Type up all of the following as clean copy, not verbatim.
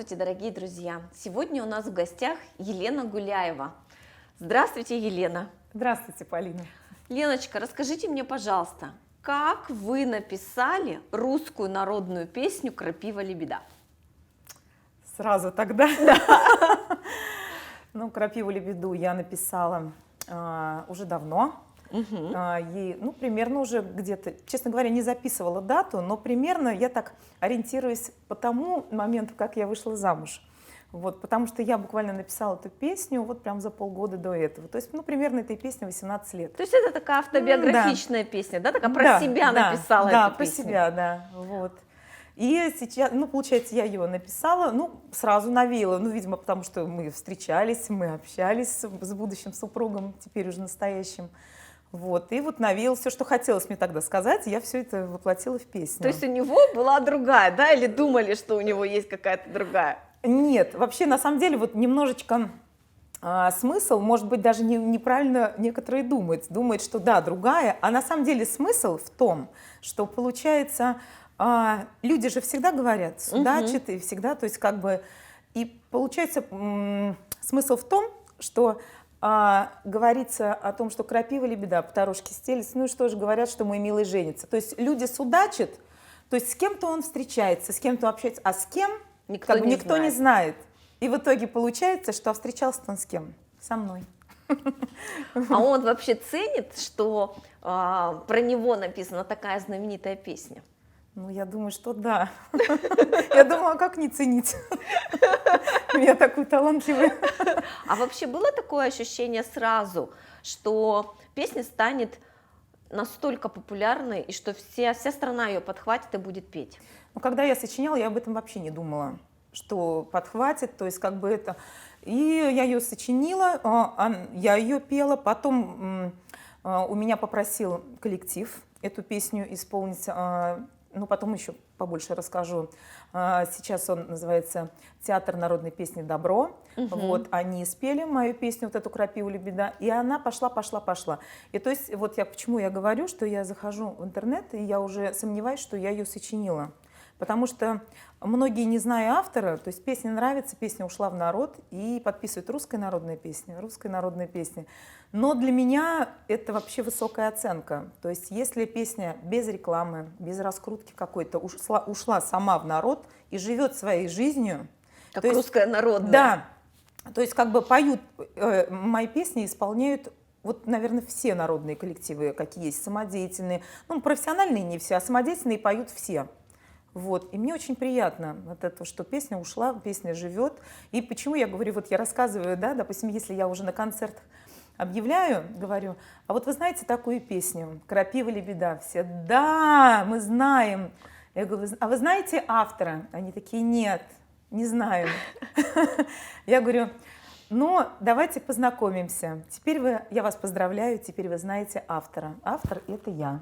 Здравствуйте, дорогие друзья! Сегодня у нас в гостях Елена Гуляева. Здравствуйте, Елена! Здравствуйте, Полина! Леночка, расскажите мне, пожалуйста, как вы написали русскую народную песню «Крапива-лебеда»? Сразу тогда? Ну, «Крапиву-лебеду» я написала уже давно. Ей, примерно уже где-то, честно говоря, не записывала дату, но примерно я так ориентируюсь по тому моменту, как я вышла замуж. Вот, потому что я буквально написала эту песню вот прям за полгода до этого. То есть, примерно этой песне 18 лет. То есть это такая автобиографичная песня, да? Такая про себя написала эту песню? Да, про себя, да. Вот. И сейчас, получается, я ее написала, сразу навеяла, видимо, потому что мы встречались, мы общались с будущим супругом, теперь уже настоящим. Вот, и вот навеял все, что хотелось мне тогда сказать, и я все это воплотила в песню. То есть у него была другая, да, или думали, что у него есть какая-то другая? Нет, вообще, на самом деле, вот немножечко смысл, может быть, даже неправильно некоторые думают, что да, другая, а на самом деле смысл в том, что получается, люди же всегда говорят, судачат, и всегда, то есть как бы, и получается смысл в том, что говорится о том, что крапива-лебеда по дорожке стелется, и что же говорят, что мой милый женится. То есть люди судачат, то есть с кем-то он встречается, с кем-то общается, а с кем никто не знает. И в итоге получается, что встречался он с кем? Со мной. А он вообще ценит, что про него написана такая знаменитая песня? Я думаю, что да. Я думаю, а как не ценить? Я такой талантливый. А вообще было такое ощущение сразу, что песня станет настолько популярной, и что вся страна ее подхватит и будет петь? Когда я сочиняла, я об этом вообще не думала, что подхватит, то есть как бы это... И я ее сочинила, я ее пела, потом у меня попросил коллектив эту песню исполнить. Потом еще побольше расскажу. Сейчас он называется «Театр народной песни «Добро». Вот, они спели мою песню, вот эту «Крапиву-лебеда», и она пошла. И то есть, вот почему я говорю, что я захожу в интернет, и я уже сомневаюсь, что я ее сочинила. Потому что многие, не зная автора, то есть песня нравится, песня ушла в народ, и подписывают русская народная песня. Но для меня это вообще высокая оценка. То есть если песня без рекламы, без раскрутки какой-то ушла сама в народ и живет своей жизнью. Как русская народная. Да. То есть как бы поют, мои песни исполняют, вот, наверное, все народные коллективы, какие есть, самодеятельные. Профессиональные не все, а самодеятельные поют все. Вот. И мне очень приятно от этого, что песня ушла, песня живет. И почему я говорю, вот я рассказываю, да, допустим, если я уже на концертах объявляю, говорю, а вот вы знаете такую песню «Крапива-лебеда»? Все, да, мы знаем. Я говорю, а вы знаете автора? Они такие, нет, не знаем. Я говорю, давайте познакомимся. Я вас поздравляю, теперь вы знаете автора. Автор — это я.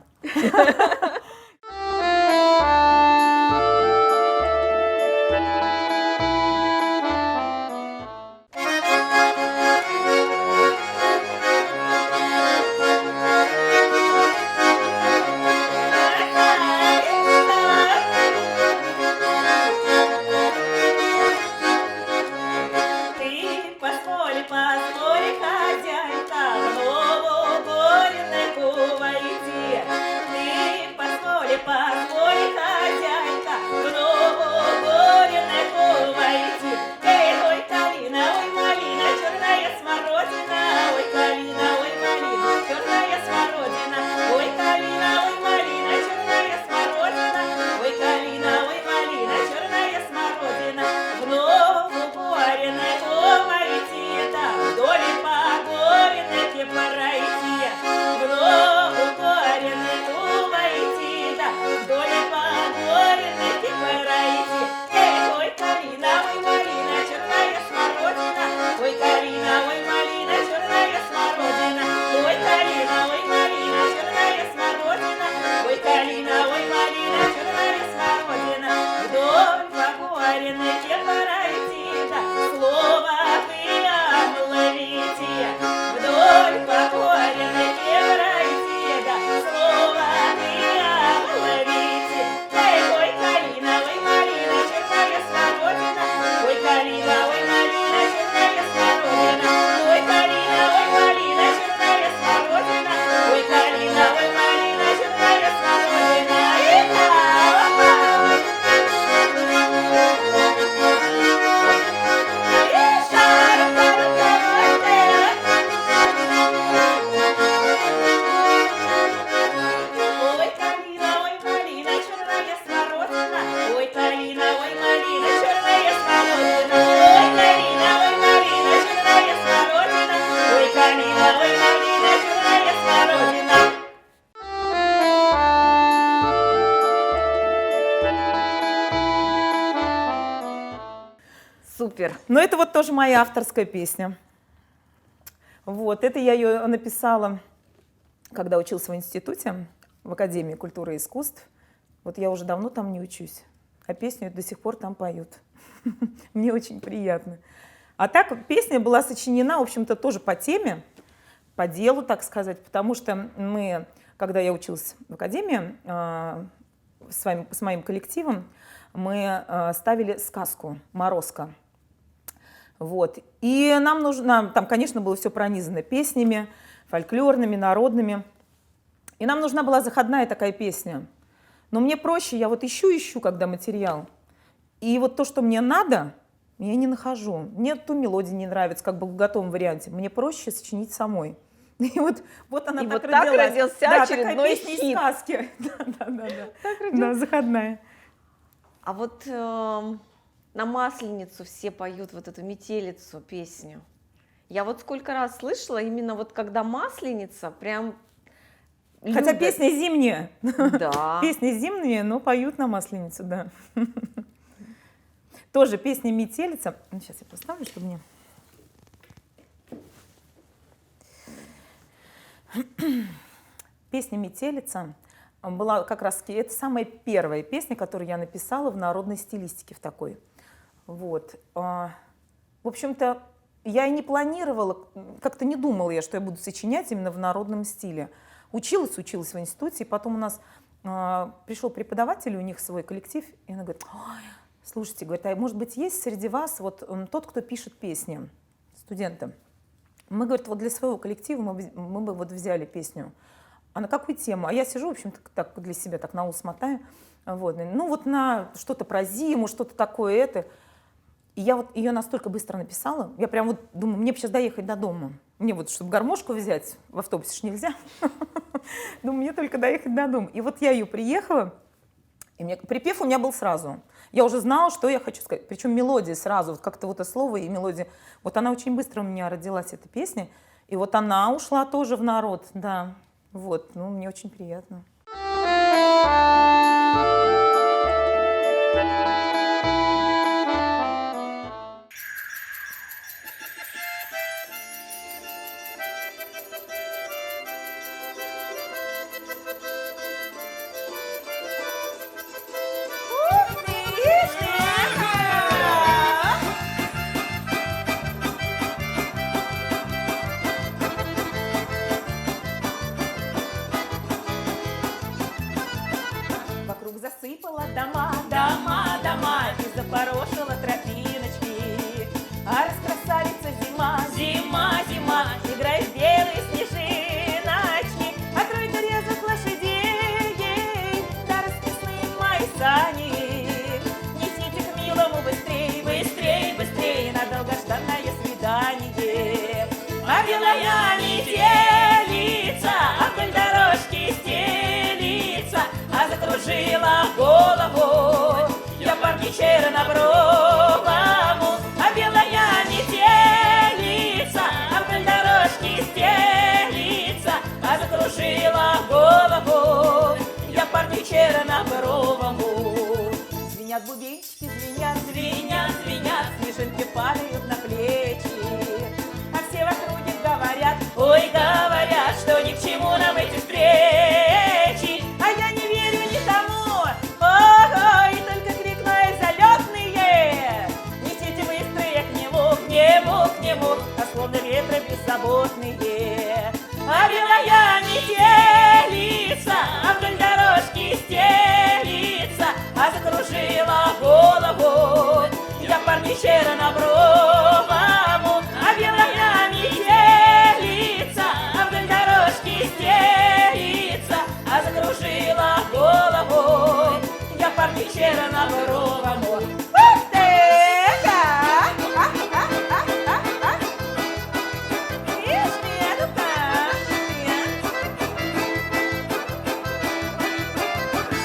Супер. Но это вот тоже моя авторская песня. Вот, это я ее написала, когда училась в институте, в Академии культуры и искусств. Вот я уже давно там не учусь, а песню до сих пор там поют. Мне очень приятно. А так песня была сочинена, в общем-то, тоже по теме, по делу, так сказать, потому что мы, когда я училась в Академии, с моим коллективом, мы ставили сказку «Морозко». Вот. И нам нужно, там, конечно, было все пронизано песнями, фольклорными, народными. И нам нужна была заходная такая песня. Но мне проще, я вот ищу, когда материал. И вот то, что мне надо, я не нахожу. Мне ту мелодия не нравится, как бы в готовом варианте. Мне проще сочинить самой. И вот она И так вот так родилась. родился Да, очередной такая песня хит. из сказки. Да, заходная. А вот на Масленицу все поют вот эту метелицу песню. Я вот сколько раз слышала, именно вот когда Масленица, прям Хотя любят. песня зимняя. Да. Песни зимние, но поют на Масленицу, да. Тоже песня «Метелица». Сейчас я поставлю, чтобы мне... Песня «Метелица» была как раз... Это самая первая песня, которую я написала в народной стилистике в такой. Вот. В общем-то, я и не планировала, как-то не думала я, что я буду сочинять именно в народном стиле. Училась в институте, и потом у нас пришел преподаватель, у них свой коллектив, и она говорит: «Ой, слушайте, говорит, а может быть есть среди вас вот тот, кто пишет песни студентам? Мы, говорит, вот для своего коллектива мы бы вот взяли песню. А на какую тему? А я сижу, в общем-то, так для себя так на ус мотаю. Вот. Ну вот на что-то про зиму, что-то такое это. И я вот ее настолько быстро написала, я прям вот думаю, мне бы сейчас доехать до дома. Мне вот, чтобы гармошку взять, в автобусе ж нельзя. Думаю, мне только доехать до дома. И вот я ее приехала, и припев у меня был сразу. Я уже знала, что я хочу сказать. Причем мелодия сразу, вот как-то вот это слово и мелодия. Вот она очень быстро у меня родилась, эта песня. И вот она ушла тоже в народ, да. Вот, ну, мне очень приятно. Вокруг засыпала дома, и запорошила тропиночки. А раскрасавица зима, играет в белые снежиночки. А тройка резвых лошадей, да расписные мои сани. Несите к милому быстрей, на долгожданное свидание. А белая метелица вдоль дорожки стелится, а закружила голову я парни чернобровому. А белая метелица вдоль дорожки стелится, а закружила голову я парни чернобровому. Звенят бубенчики, звенят, снежинки падают на плечи. А все в округе говорят, ой, говорят, что ни к чему нам эти встречи. А я не верю ни тому, ой, только крикну эй, залетные. Несите быстрее к нему, а словно ветры беззаботные. А белая метелица вдоль дорожки стелится, а закружила голову я парни чернобровому. А белая метелица вдоль дорожки стелится, а закружила голову я парни чернобровому. Ух ты!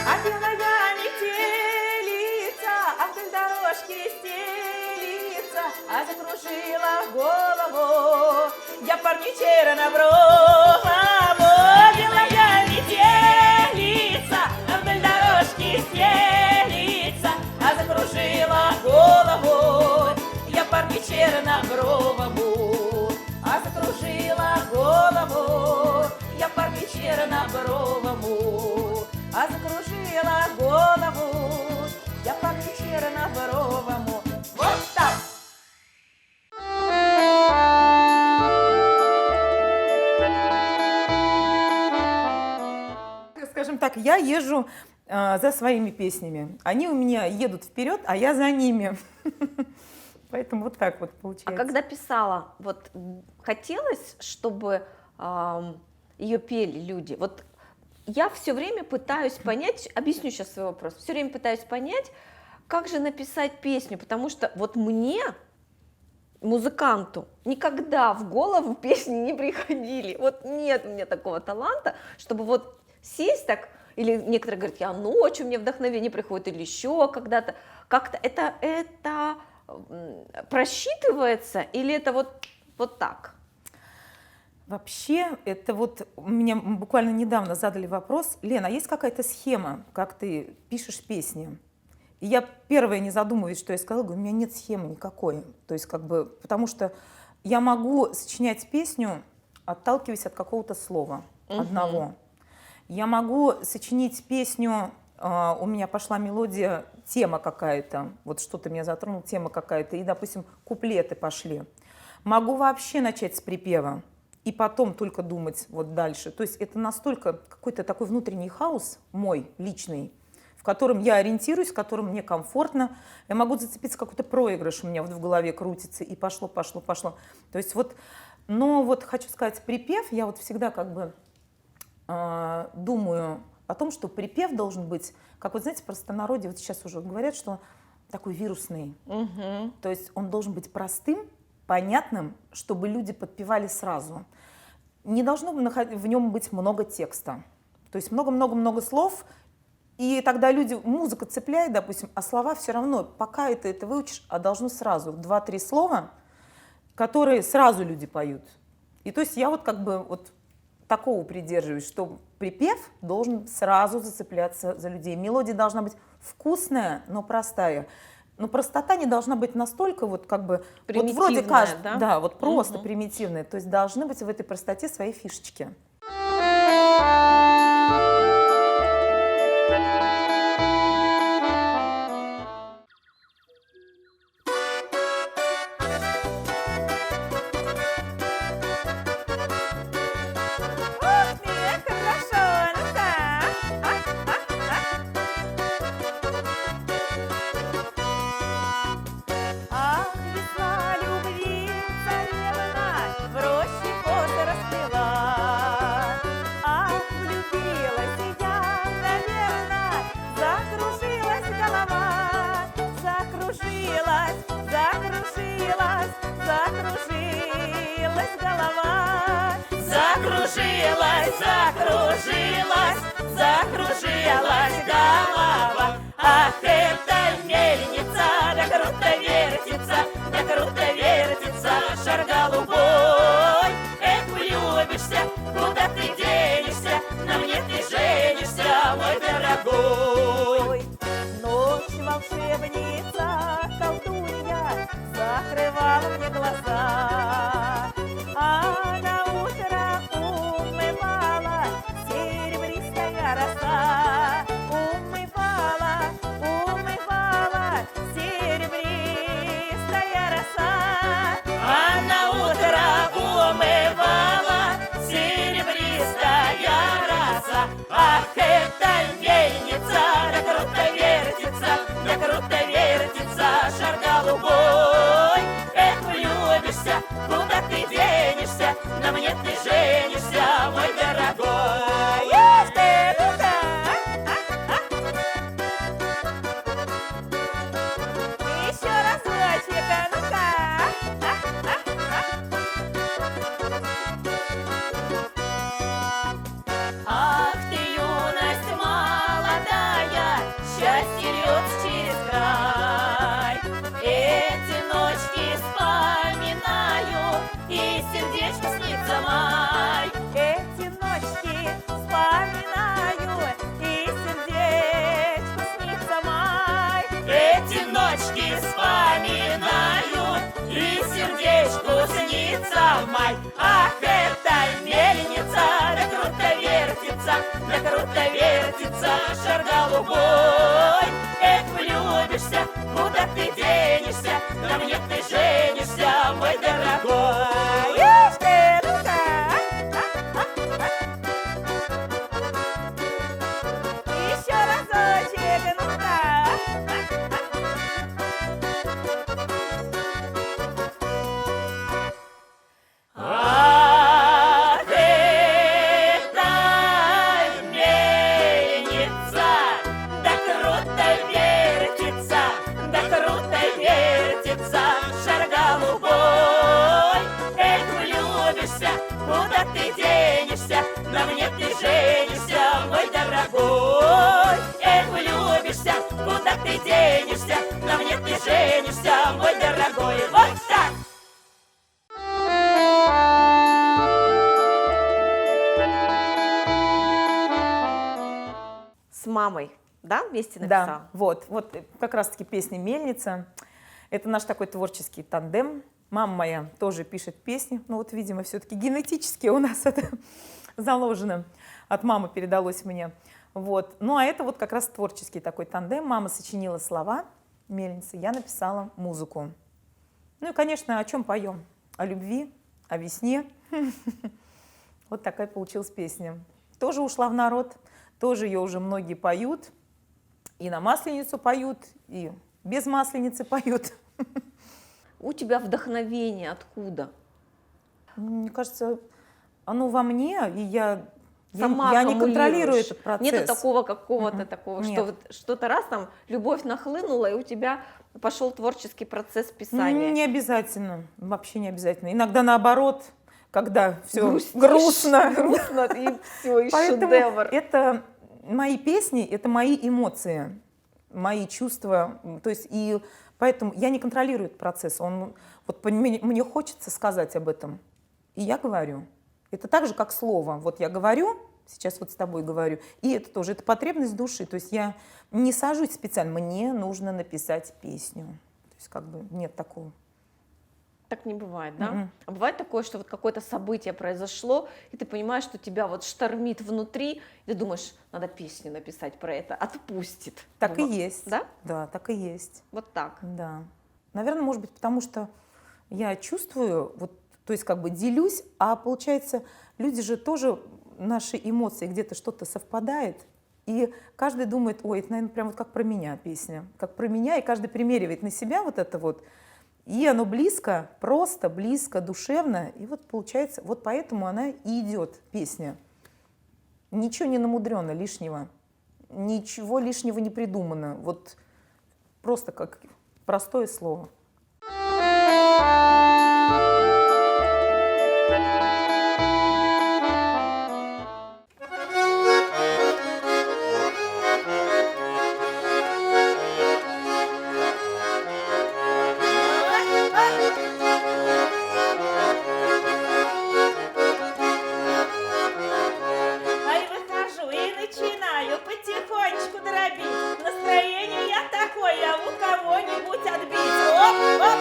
А белая метелица вдоль дорожки стелится, а закружила голову я парни чернобровому. Белая метелица вдоль дорожки стелится, а закружила голову я парню чернобровому, а закружила голову. Я парню чернобровому, а закружила голову. Я парню чернобровому. Вот так! Скажем так, я езжу за своими песнями. Они у меня едут вперед, а я за ними. Поэтому вот так вот А получается. когда писала, вот хотелось, чтобы ее пели люди? Вот я все время пытаюсь понять, объясню сейчас свой вопрос, все время пытаюсь понять, как же написать песню, потому что вот мне, музыканту, никогда в голову песни не приходили. Вот нет у меня такого таланта, чтобы вот сесть так, или некоторые говорят, я ночью, мне вдохновение приходит, или еще когда-то. Как-то это просчитывается, или это вот так? Вообще, это вот меня буквально недавно задали вопрос: Лена, а есть какая-то схема, как ты пишешь песни? И я первая, не задумываясь, что я сказала, говорю, у меня нет схемы никакой. То есть как бы, потому что я могу сочинять песню, отталкиваясь от какого-то слова одного. Я могу сочинить песню, у меня пошла мелодия, тема какая-то, вот что-то меня затронул, тема какая-то, и, допустим, куплеты пошли. Могу вообще начать с припева и потом только думать вот дальше. То есть это настолько какой-то такой внутренний хаос мой, личный, в котором я ориентируюсь, в котором мне комфортно. Я могу зацепиться, какой-то проигрыш у меня вот в голове крутится, и пошло. То есть вот, но вот хочу сказать, припев, я вот всегда как бы думаю о том, что припев должен быть, как вот знаете, в простонародье, вот сейчас уже говорят, что он такой вирусный. То есть он должен быть простым, понятным, чтобы люди подпевали сразу. Не должно в нем быть много текста. То есть много-много-много слов, и тогда люди, музыка цепляет, допустим, а слова все равно, пока ты это выучишь, а должно сразу 2-3 слова, которые сразу люди поют. И то есть я вот как бы вот такого придерживаюсь, что припев должен сразу зацепляться за людей. Мелодия должна быть вкусная, но простая. Но простота не должна быть настолько вот как бы вот вроде кажется, да? Да, вот просто примитивная. То есть должны быть в этой простоте свои фишечки. Закружилась голова. Ах, эта мельница, да круто вертится, шар голубой. Эх, влюбишься, куда ты денешься, на мне ты женишься, мой дорогой. Ночь волшебница, колдунья, закрывала мне глаза, а на утро умывала серебристая роса. Умывала серебристая роса, а на утро умывала серебристая роса. Ах, эта мельница, да круто вертится, шар голубой. Эх, влюбишься, куда ты денешься, на мне ты женишься, мой дорогой. Еще разочек, ну-ка. Ах ты, юность моя, снится май. Ах, эта мельница, да круто вертится, да круто вертится, шар голубой. Эх, влюбишься, куда ты денешься, на мне ты женишься, мой дорогой. Ишь ты, ну-ка. Еще разочек, ну-ка. Ах, эта мельница, да круто вертится, да круто вертится, шар голубой. Эх, влюбишься, куда ты денешься, на мне ты женишься, мой дорогой. Эх, влюбишься, куда ты денешься, на мне ты женишься, мой дорогой. Вот так! С мамой, да, вместе написал? Да, вот как раз-таки песня «Мельница». Это наш такой творческий тандем. Мама моя тоже пишет песни, ну вот, видимо, все-таки генетически у нас это заложено. От мамы передалось мне. Вот. Ну а это вот как раз творческий такой тандем. Мама сочинила слова «Мельницы», я написала музыку. Ну и, конечно, о чем поем? О любви, о весне. Вот такая получилась песня. Тоже ушла в народ, тоже ее уже многие поют. И на Масленицу поют, и без Масленицы поют. У тебя вдохновение откуда? Мне кажется, оно во мне, и я Сама не аккумулируешь. контролирую этот процесс. Нету такого какого-то такого, Нет. что вот что-то раз там любовь нахлынула, и у тебя пошел творческий процесс писания. Не обязательно, вообще не обязательно. Иногда наоборот, когда все Грустишь, грустно. грустно, и все, и Поэтому шедевр. это мои песни, это мои эмоции, мои чувства. То есть и поэтому я не контролирую этот процесс. Вот мне хочется сказать об этом, и я говорю. Это так же, как слово. Вот я говорю, сейчас вот с тобой говорю, и это тоже, это потребность души. То есть я не сажусь специально, мне нужно написать песню. То есть как бы нет такого. Так не бывает, да? Мгм. А бывает такое, что вот какое-то событие произошло, и ты понимаешь, что тебя вот штормит внутри, и ты думаешь, надо песню написать про это, отпустит. Так и есть. Да? Да, так и есть. Вот так. Да. Наверное, может быть, потому что я чувствую, вот, то есть как бы делюсь, а получается, люди же тоже, наши эмоции, где-то что-то совпадает, и каждый думает, ой, это, наверное, прям вот как про меня песня, как про меня, и каждый примеривает на себя вот это вот, и оно близко, просто близко, душевно, и вот получается, вот поэтому она и идет, песня. Ничего не намудрено лишнего, ничего лишнего не придумано, вот просто как простое слово. Ай, выхожу и начинаю потихонечку дробить. Настроение я такое, у кого-нибудь отбить. Оп, оп.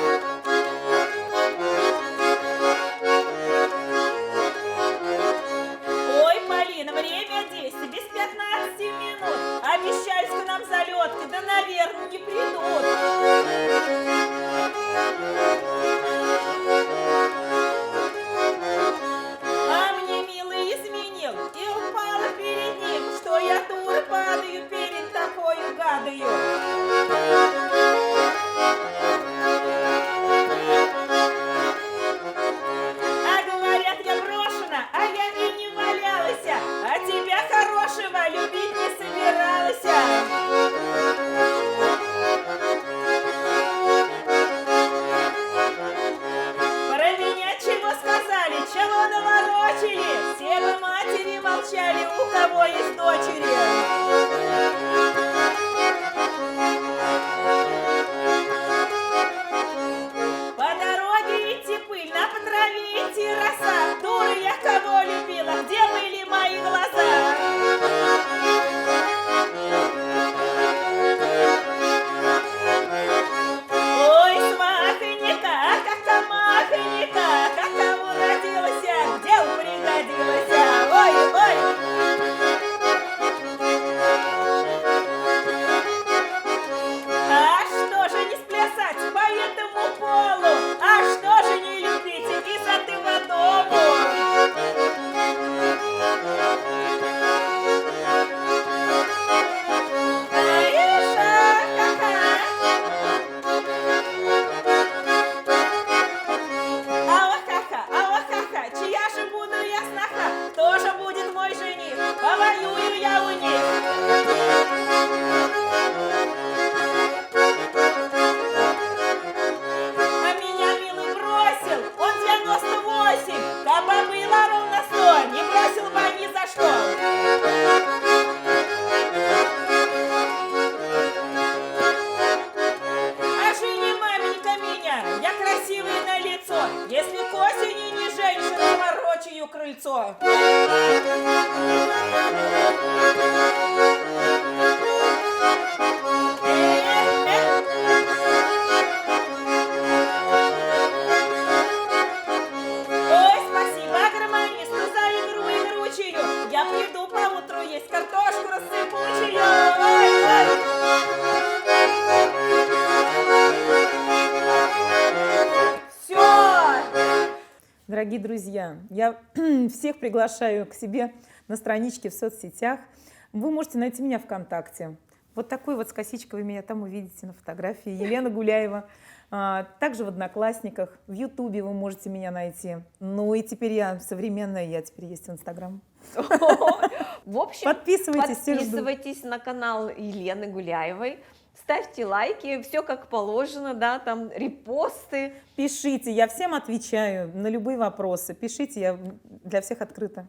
Ой, Полина, время 10, без 15 минут. Обещались к нам залетки, да, наверное, не придут. А мне милый изменил и упала перед ним, что я дура падаю перед такой гадою. А говорят, я брошена, а я и не валялась, а тебя хорошего любить не собиралась. Про меня чего сказали, чего наворочили, все бы матери молчали, у кого есть дочери. По дороге идти пыльно, по траве идти роса. Дура я кого любила, где были мои глаза? Ой, смахонька, как махонька, крыльцо. Ой, спасибо гармонисту за игру игручую. Я приду поутру есть картошку рассыпучую. Ой, ой. Все. Дорогие друзья, я всех приглашаю к себе на страничке в соцсетях. Вы можете найти меня ВКонтакте. Вот такой вот с косичкой вы меня там увидите на фотографии. Елена Гуляева. Также в Одноклассниках, в Ютубе вы можете меня найти. Ну и теперь я современная, я теперь есть в Инстаграм. В общем, Подписывайтесь, все ждут. подписывайтесь на канал Елены Гуляевой, ставьте лайки, все как положено, да, там репосты. Пишите, я всем отвечаю на любые вопросы. Пишите, я для всех открыта.